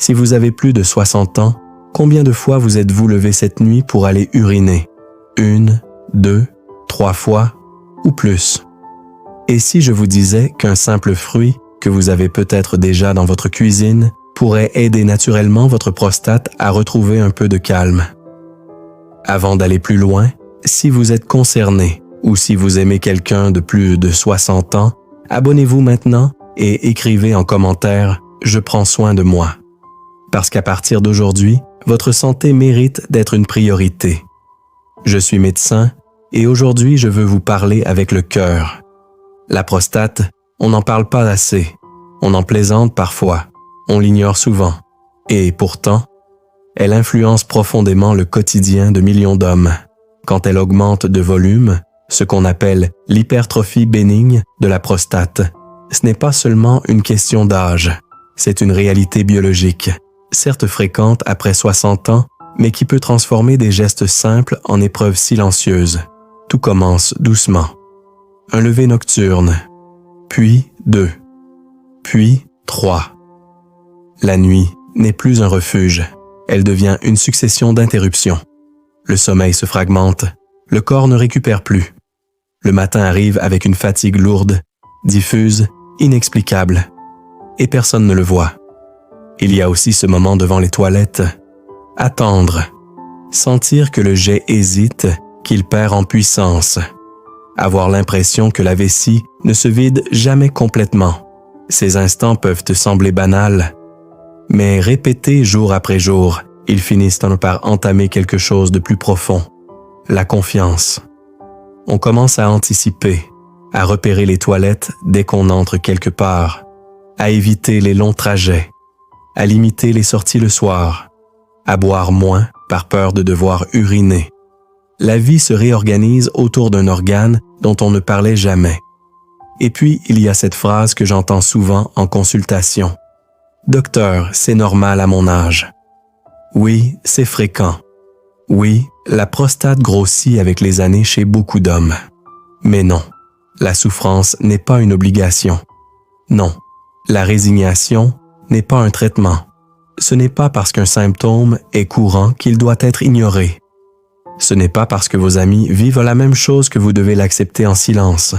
Si vous avez plus de 60 ans, combien de fois vous êtes-vous levé cette nuit pour aller uriner? 1, 2, 3 fois ou plus? Et si je vous disais qu'un simple fruit que vous avez peut-être déjà dans votre cuisine pourrait aider naturellement votre prostate à retrouver un peu de calme? Avant d'aller plus loin, si vous êtes concerné ou si vous aimez quelqu'un de plus de 60 ans, abonnez-vous maintenant et écrivez en commentaire « Je prends soin de moi ». Parce qu'à partir d'aujourd'hui, votre santé mérite d'être une priorité. Je suis médecin et aujourd'hui je veux vous parler avec le cœur. La prostate, on n'en parle pas assez. On en plaisante parfois, on l'ignore souvent. Et pourtant, elle influence profondément le quotidien de millions d'hommes. Quand elle augmente de volume, ce qu'on appelle l'hypertrophie bénigne de la prostate, ce n'est pas seulement une question d'âge, c'est une réalité biologique, certes fréquente après 60 ans, mais qui peut transformer des gestes simples en épreuves silencieuses. Tout commence doucement. Un lever nocturne, puis 2, puis 3. La nuit n'est plus un refuge, elle devient une succession d'interruptions. Le sommeil se fragmente, le corps ne récupère plus. Le matin arrive avec une fatigue lourde, diffuse, inexplicable, et personne ne le voit. Il y a aussi ce moment devant les toilettes, attendre, sentir que le jet hésite, qu'il perd en puissance, avoir l'impression que la vessie ne se vide jamais complètement. Ces instants peuvent te sembler banals, mais répétés jour après jour, ils finissent par entamer quelque chose de plus profond, la confiance. On commence à anticiper, à repérer les toilettes dès qu'on entre quelque part, à éviter les longs trajets, à limiter les sorties le soir, à boire moins par peur de devoir uriner. La vie se réorganise autour d'un organe dont on ne parlait jamais. Et puis, il y a cette phrase que j'entends souvent en consultation. « Docteur, c'est normal à mon âge. » Oui, c'est fréquent. Oui, la prostate grossit avec les années chez beaucoup d'hommes. Mais non, la souffrance n'est pas une obligation. Non, la résignation n'est pas un traitement. Ce n'est pas parce qu'un symptôme est courant qu'il doit être ignoré. Ce n'est pas parce que vos amis vivent la même chose que vous devez l'accepter en silence.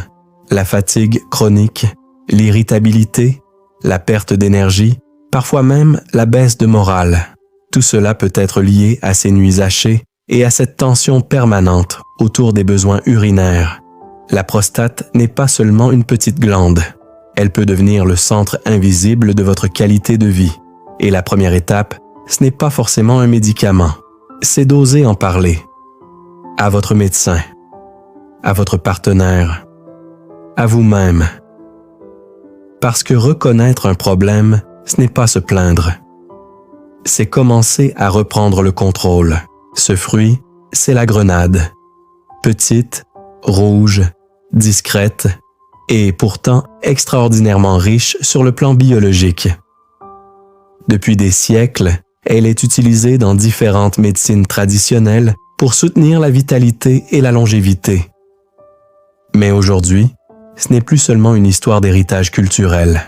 La fatigue chronique, l'irritabilité, la perte d'énergie, parfois même la baisse de morale. Tout cela peut être lié à ces nuits hachées et à cette tension permanente autour des besoins urinaires. La prostate n'est pas seulement une petite glande. Elle peut devenir le centre invisible de votre qualité de vie. Et la première étape, ce n'est pas forcément un médicament. C'est d'oser en parler. À votre médecin, à votre partenaire, à vous-même. Parce que reconnaître un problème, ce n'est pas se plaindre. C'est commencer à reprendre le contrôle. Ce fruit, c'est la grenade. Petite, rouge, discrète et pourtant extraordinairement riche sur le plan biologique. Depuis des siècles, elle est utilisée dans différentes médecines traditionnelles pour soutenir la vitalité et la longévité. Mais aujourd'hui, ce n'est plus seulement une histoire d'héritage culturel.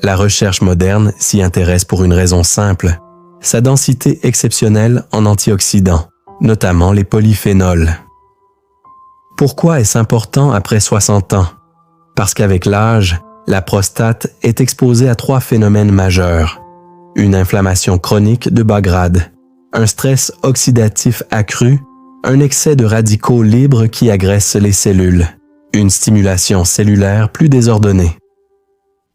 La recherche moderne s'y intéresse pour une raison simple, sa densité exceptionnelle en antioxydants, notamment les polyphénols. Pourquoi est-ce important après 60 ans? Parce qu'avec l'âge, la prostate est exposée à 3 phénomènes majeurs. Une inflammation chronique de bas grade, un stress oxydatif accru, un excès de radicaux libres qui agressent les cellules, une stimulation cellulaire plus désordonnée.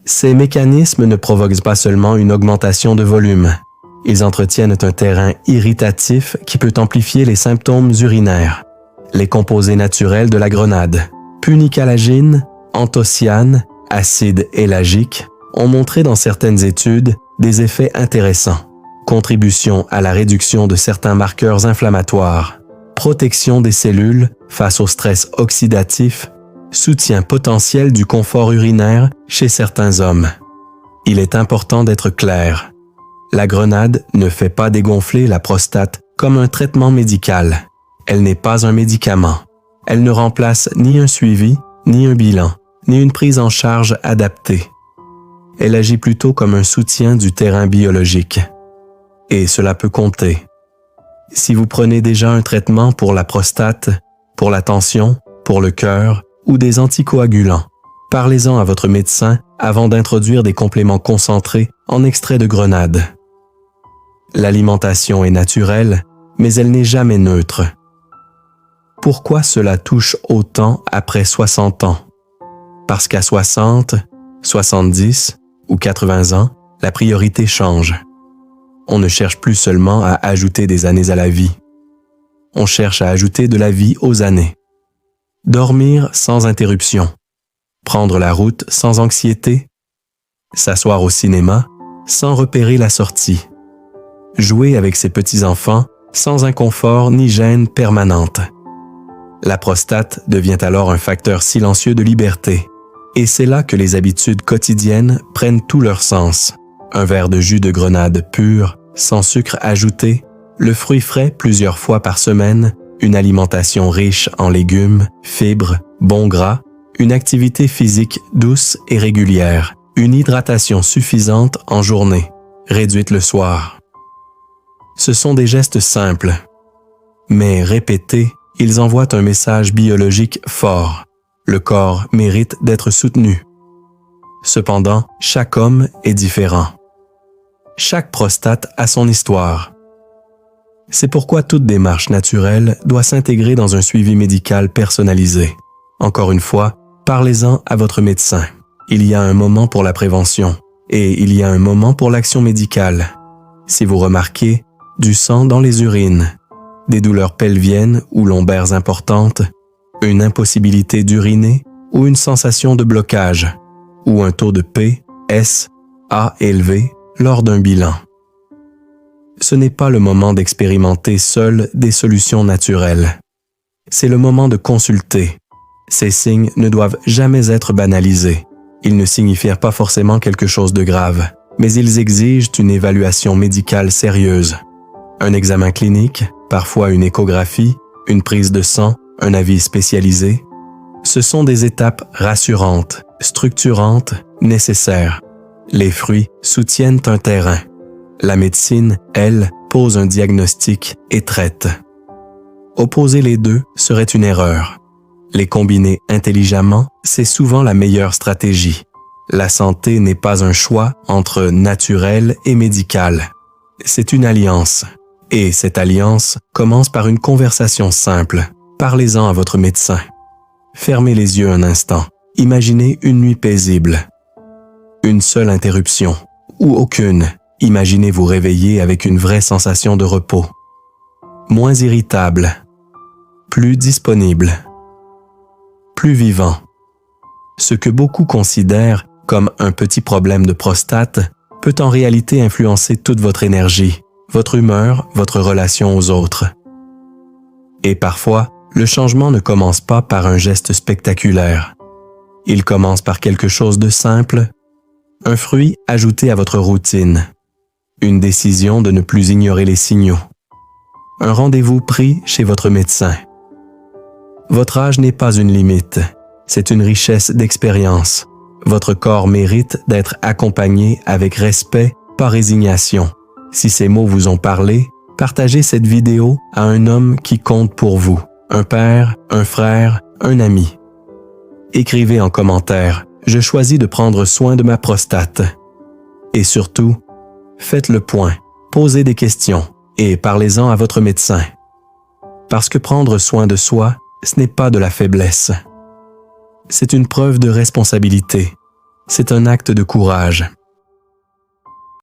Ces mécanismes ne provoquent pas seulement une augmentation de volume, ils entretiennent un terrain irritatif qui peut amplifier les symptômes urinaires. Les composés naturels de la grenade, punicalagine, anthocyane, acide élagique, ont montré dans certaines études des effets intéressants. Contribution à la réduction de certains marqueurs inflammatoires, protection des cellules face au stress oxydatif, soutien potentiel du confort urinaire chez certains hommes. Il est important d'être clair. La grenade ne fait pas dégonfler la prostate comme un traitement médical. Elle n'est pas un médicament. Elle ne remplace ni un suivi, ni un bilan, ni une prise en charge adaptée. elle agit plutôt comme un soutien du terrain biologique. Et cela peut compter. Si vous prenez déjà un traitement pour la prostate, pour la tension, pour le cœur ou des anticoagulants, parlez-en à votre médecin avant d'introduire des compléments concentrés en extrait de grenade. L'alimentation est naturelle, mais elle n'est jamais neutre. Pourquoi cela touche autant après 60 ans? Parce qu'à 60, 70 ou 80 ans, la priorité change. On ne cherche plus seulement à ajouter des années à la vie. On cherche à ajouter de la vie aux années. Dormir sans interruption. Prendre la route sans anxiété. S'asseoir au cinéma sans repérer la sortie. Jouer avec ses petits-enfants sans inconfort ni gêne permanente. La prostate devient alors un facteur silencieux de liberté. Et c'est là que les habitudes quotidiennes prennent tout leur sens. Un verre de jus de grenade pur, sans sucre ajouté, le fruit frais plusieurs fois par semaine, une alimentation riche en légumes, fibres, bons gras, une activité physique douce et régulière, une hydratation suffisante en journée, réduite le soir. Ce sont des gestes simples, mais répétés, ils envoient un message biologique fort. Le corps mérite d'être soutenu. Cependant, chaque homme est différent. Chaque prostate a son histoire. C'est pourquoi toute démarche naturelle doit s'intégrer dans un suivi médical personnalisé. Encore une fois, parlez-en à votre médecin. Il y a un moment pour la prévention et il y a un moment pour l'action médicale. Si vous remarquez du sang dans les urines, des douleurs pelviennes ou lombaires importantes, une impossibilité d'uriner ou une sensation de blocage, ou un taux de P, S, A élevé lors d'un bilan. Ce n'est pas le moment d'expérimenter seul des solutions naturelles. C'est le moment de consulter. Ces signes ne doivent jamais être banalisés. Ils ne signifient pas forcément quelque chose de grave, mais ils exigent une évaluation médicale sérieuse. Un examen clinique, parfois une échographie, une prise de sang, un avis spécialisé, ce sont des étapes rassurantes, structurantes, nécessaires. Les fruits soutiennent un terrain. La médecine, elle, pose un diagnostic et traite. Opposer les deux serait une erreur. Les combiner intelligemment, c'est souvent la meilleure stratégie. La santé n'est pas un choix entre naturel et médical. C'est une alliance. Et cette alliance commence par une conversation simple. Parlez-en à votre médecin. Fermez les yeux un instant. Imaginez une nuit paisible. Une seule interruption, ou aucune. Imaginez vous réveiller avec une vraie sensation de repos. Moins irritable. Plus disponible. Plus vivant. Ce que beaucoup considèrent comme un petit problème de prostate peut en réalité influencer toute votre énergie, votre humeur, votre relation aux autres. Et parfois, le changement ne commence pas par un geste spectaculaire. Il commence par quelque chose de simple, un fruit ajouté à votre routine, une décision de ne plus ignorer les signaux, un rendez-vous pris chez votre médecin. Votre âge n'est pas une limite, c'est une richesse d'expérience. Votre corps mérite d'être accompagné avec respect, pas résignation. Si ces mots vous ont parlé, partagez cette vidéo à un homme qui compte pour vous, un père, un frère, un ami. Écrivez en commentaire « Je choisis de prendre soin de ma prostate ». Et surtout, faites le point, posez des questions et parlez-en à votre médecin. Parce que prendre soin de soi, ce n'est pas de la faiblesse. C'est une preuve de responsabilité. C'est un acte de courage.